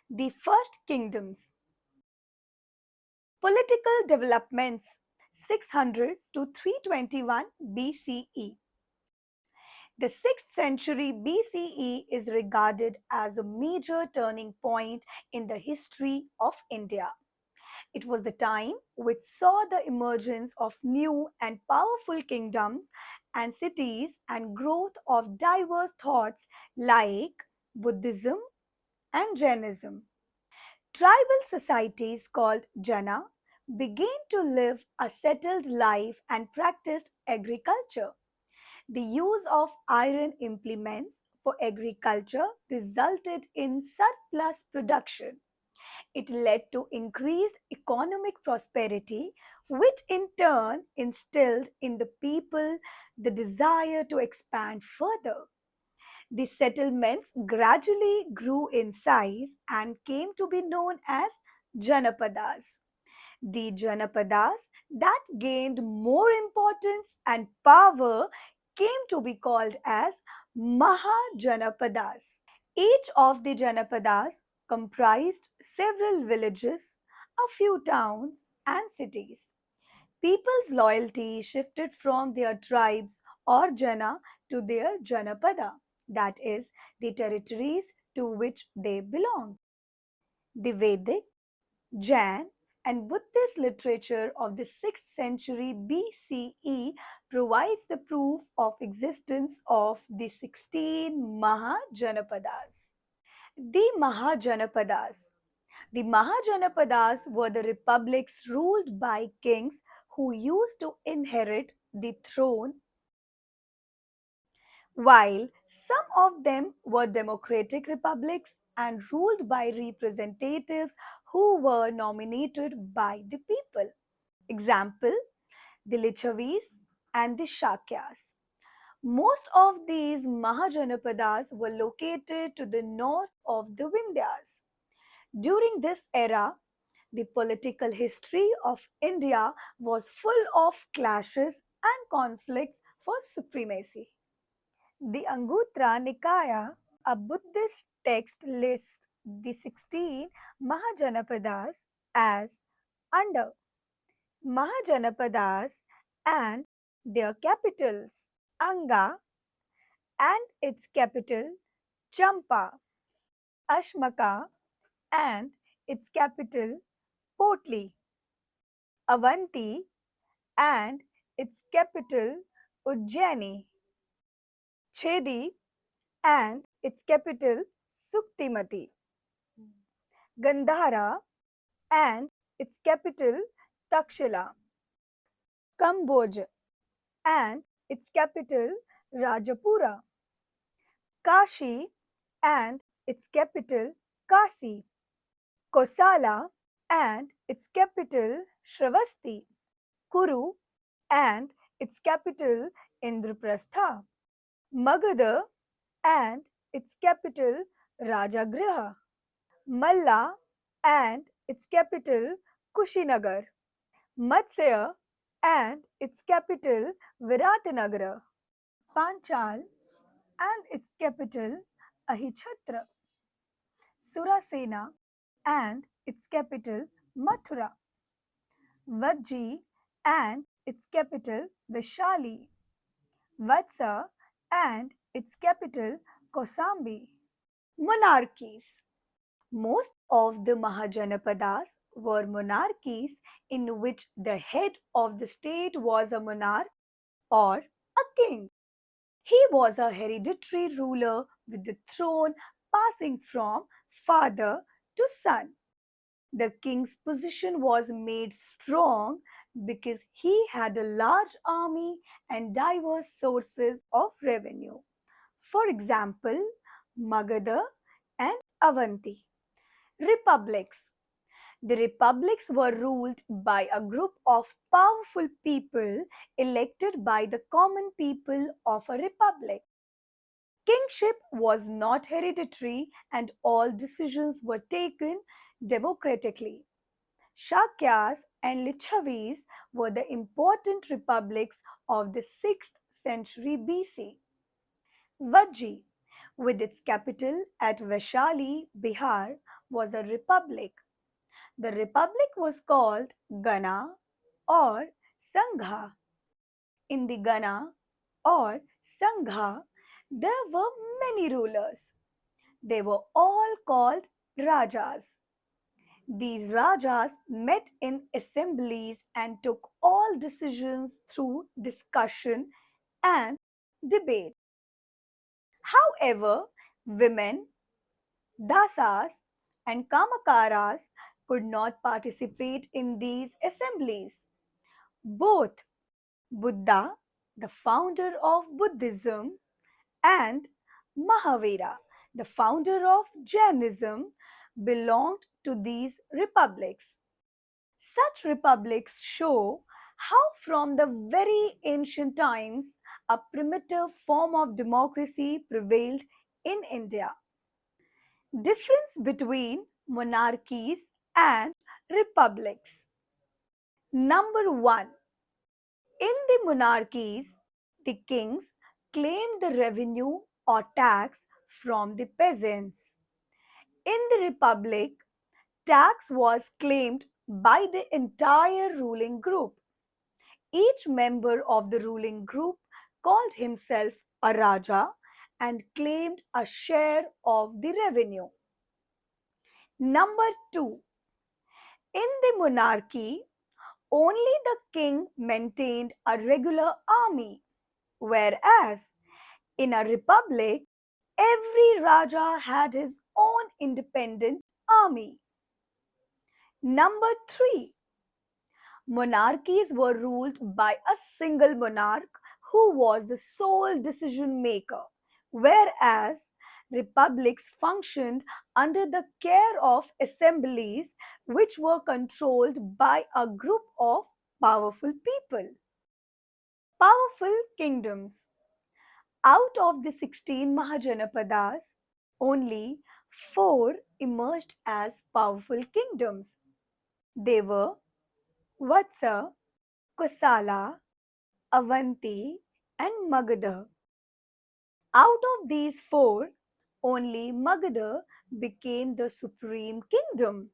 The First Kingdoms. Political developments 600 to 321 BCE. The 6th century BCE is regarded as a major turning point in the history of India. It was the time which saw the emergence of new and powerful kingdoms and cities and growth of diverse thoughts like Buddhism and Jainism. Tribal societies called Jana began to live a settled life and practiced agriculture. The use of iron implements for agriculture resulted in surplus production. It led to increased economic prosperity, which in turn instilled in the people the desire to expand further. The settlements gradually grew in size and came to be known as Janapadas. The Janapadas that gained more importance and power came to be called as Mahajanapadas. Each of the Janapadas comprised several villages, a few towns, and cities. People's loyalty shifted from their tribes or Jana to their Janapada, that is, the territories to which they belonged. The Vedic, Jain, and Buddhist literature of the 6th century BCE provides the proof of existence of the 16 Mahajanapadas. The Mahajanapadas. The Mahajanapadas were the republics ruled by kings who used to inherit the throne, while some of them were democratic republics and ruled by representatives who were nominated by the people. Example, the Lichavis and the Shakyas. Most of these Mahajanapadas were located to the north of the Vindhyas. During this era, the political history of India was full of clashes and conflicts for supremacy. The Anguttara Nikaya, a Buddhist text, lists the 16 Mahajanapadas as under Mahajanapadas and their capitals Anga and its capital Champa, Ashmaka and its capital Potli, Avanti and its capital Ujjaini, Chedi and its capital Suktimati, Gandhara and its capital Takshila, Kamboj and its capital Rajapura, Kashi and its capital Kasi, Kosala and its capital Shravasti, Kuru and its capital Indraprastha, Magadha and its capital Rajagriha, Malla and its capital Kushinagar, Matsya and its capital Viratnagara, Panchal and its capital Ahichatra, Surasena and its capital Mathura, Vajji and its capital Vishali, Vatsa and its capital Kosambi. Monarchies. Most of the Mahajanapadas were monarchies in which the head of the state was a monarch or a king. He was a hereditary ruler with the throne passing from father to son. The king's position was made strong because he had a large army and diverse sources of revenue. For example, Magadha and Avanti. Republics. The republics were ruled by a group of powerful people elected by the common people of a republic. Kingship was not hereditary and all decisions were taken democratically. Shakyas and Lichavis were the important republics of the 6th century BC. Vajji. with its capital at Vaishali, Bihar, was a republic. The republic was called Gana or Sangha. In the Gana or Sangha, there were many rulers. They were all called Rajas. These Rajas met in assemblies and took all decisions through discussion and debate. However, women, dasas, and kamakaras could not participate in these assemblies. Both Buddha, the founder of Buddhism, and Mahavira, the founder of Jainism, belonged to these republics. Such republics show how, from the very ancient times, a primitive form of democracy prevailed in India. Difference between monarchies and republics. Number 1. In the monarchies, the kings claimed the revenue or tax from the peasants. In the republic, tax was claimed by the entire ruling group. Each member of the ruling group called himself a Raja and claimed a share of the revenue. Number 2. In the monarchy, only the king maintained a regular army, whereas in a republic, every Raja had his own independent army. Number 3. Monarchies were ruled by a single monarch who was the sole decision maker, whereas republics functioned under the care of assemblies which were controlled by a group of powerful people. Powerful kingdoms. Out of the 16 Mahajanapadas, only 4 emerged as powerful kingdoms. They were Vatsa, Kosala, Avanti, and Magadha. Out of these 4, only Magadha became the supreme kingdom.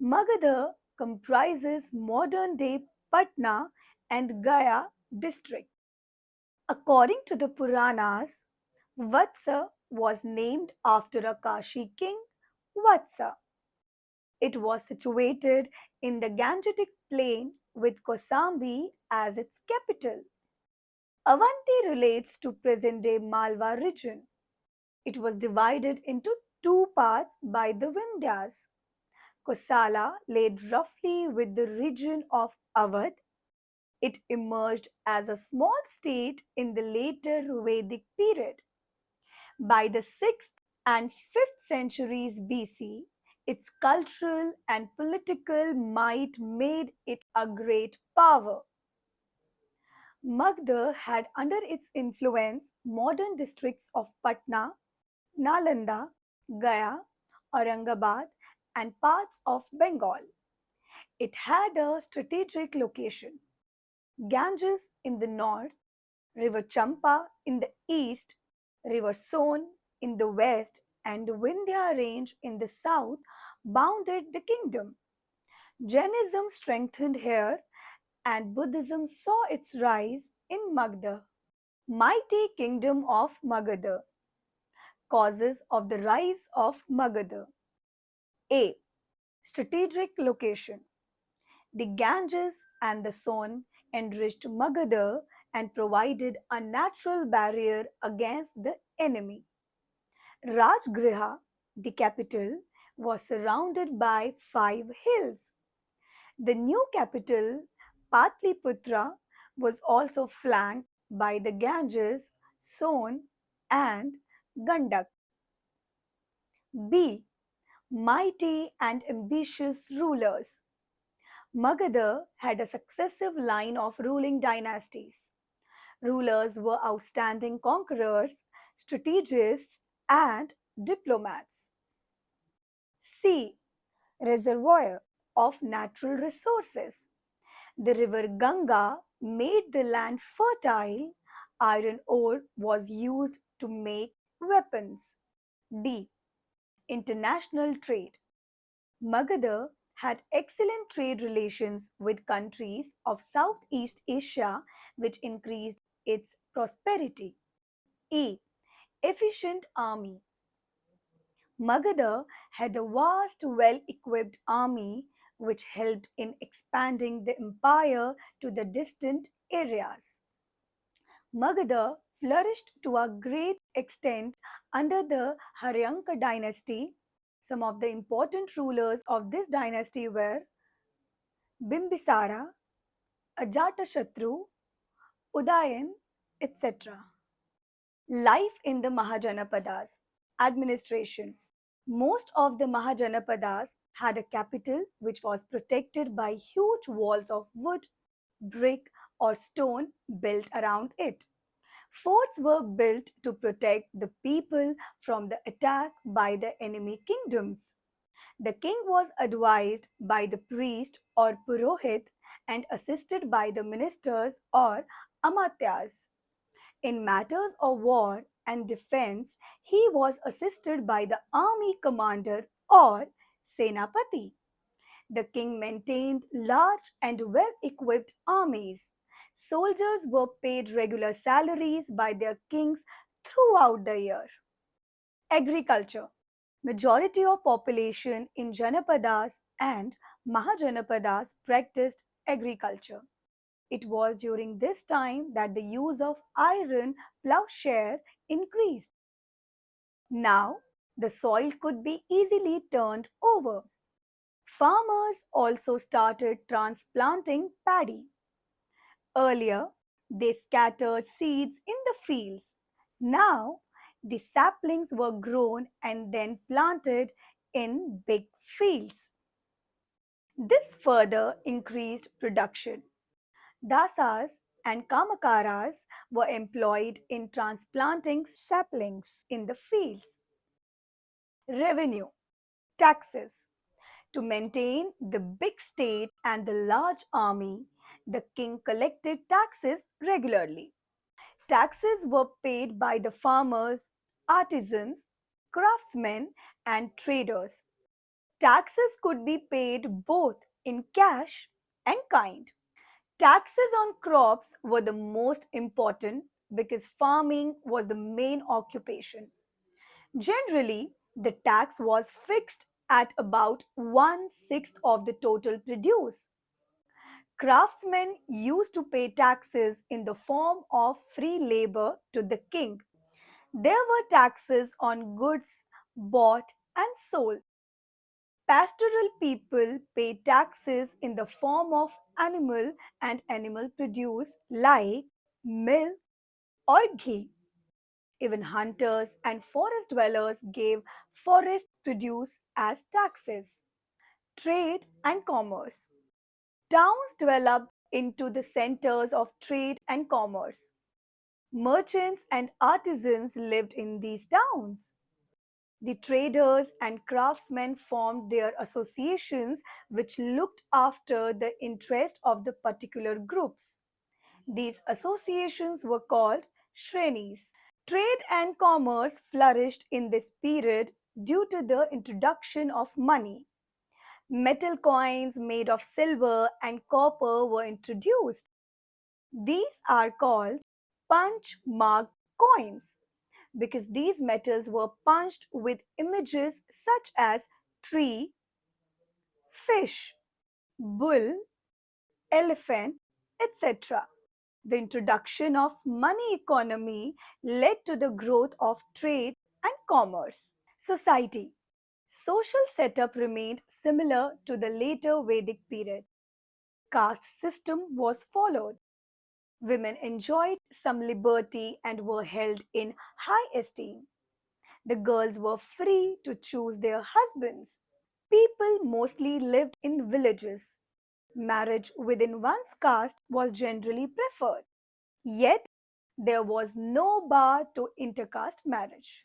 Magadha comprises modern day Patna and Gaya district. According to the Puranas, Vatsa was named after a Kashi king, Vatsa. It was situated in the Gangetic plain with Kosambi as its capital. Avanti relates to present day Malwa region. It was divided into 2 parts by the Vindhyas. Kosala laid roughly with the region of Awadh. It emerged as a small state in the later Vedic period. By the 6th and 5th centuries BC, its cultural and political might made it a great power. Magda had under its influence modern districts of Patna, Nalanda, Gaya, Aurangabad, and parts of Bengal. It had a strategic location. Ganges in the north, River Champa in the east, River Son in the west, and Vindhya range in the south bounded the kingdom. Jainism strengthened here and Buddhism saw its rise in Magda. Mighty Kingdom of Magadha. Causes of the rise of Magadha. A. Strategic location. The Ganges and the Son enriched Magadha and provided a natural barrier against the enemy. Rajgriha, the capital, was surrounded by 5 hills. The new capital, Patliputra, was also flanked by the Ganges, Son, and Gandak. B. Mighty and ambitious rulers. Magadha had a successive line of ruling dynasties. Rulers were outstanding conquerors, strategists, and diplomats. C. Reservoir of natural resources. The river Ganga made the land fertile. Iron ore was used to make weapons. D. International trade. Magadha had excellent trade relations with countries of Southeast Asia, which increased its prosperity. E. Efficient army. Magadha had a vast, well equipped army which helped in expanding the empire to the distant areas. Magadha flourished to a great extent under the Haryanka dynasty. Some of the important rulers of this dynasty were Bimbisara, Ajatashatru, Udayan, etc. Life in the Mahajanapadas. Administration. Most of the Mahajanapadas had a capital which was protected by huge walls of wood, brick, or stone built around it. Forts were built to protect the people from the attack by the enemy kingdoms. The king was advised by the priest or purohit and assisted by the ministers or amatyas. In matters of war and defense, he was assisted by the army commander or senapati. The king maintained large and well equipped armies. Soldiers were paid regular salaries by their kings throughout the year. Agriculture. Majority of population in Janapadas and Mahajanapadas practiced agriculture. It was during this time that the use of iron plowshare increased. Now, the soil could be easily turned over. Farmers also started transplanting paddy. Earlier, they scattered seeds in the fields. Now, the saplings were grown and then planted in big fields. This further increased production. Dasas and kamakaras were employed in transplanting saplings in the fields. Revenue, taxes. To maintain the big state and the large army, the king collected taxes regularly. Taxes were paid by the farmers, artisans, craftsmen, and traders. Taxes could be paid both in cash and kind. Taxes on crops were the most important because farming was the main occupation. Generally, the tax was fixed at about one-sixth of the total produce. Craftsmen used to pay taxes in the form of free labor to the king. There were taxes on goods bought and sold. Pastoral people pay taxes in the form of animal and animal produce like milk or ghee. Even hunters and forest dwellers gave forest produce as taxes. Trade and commerce. Towns developed into the centers of trade and commerce. Merchants and artisans lived in these towns. The traders and craftsmen formed their associations which looked after the interest of the particular groups. These associations were called shrenis. Trade and commerce flourished in this period due to the introduction of money. Metal coins made of silver and copper were introduced. These are called punch marked coins because these metals were punched with images such as tree, fish, bull, elephant, etc. The introduction of money economy led to the growth of trade and commerce. Society. Social setup remained similar to the later Vedic period. Caste system was followed. Women enjoyed some liberty and were held in high esteem. The girls were free to choose their husbands. People mostly lived in villages. Marriage within one's caste was generally preferred. Yet, there was no bar to intercaste marriage.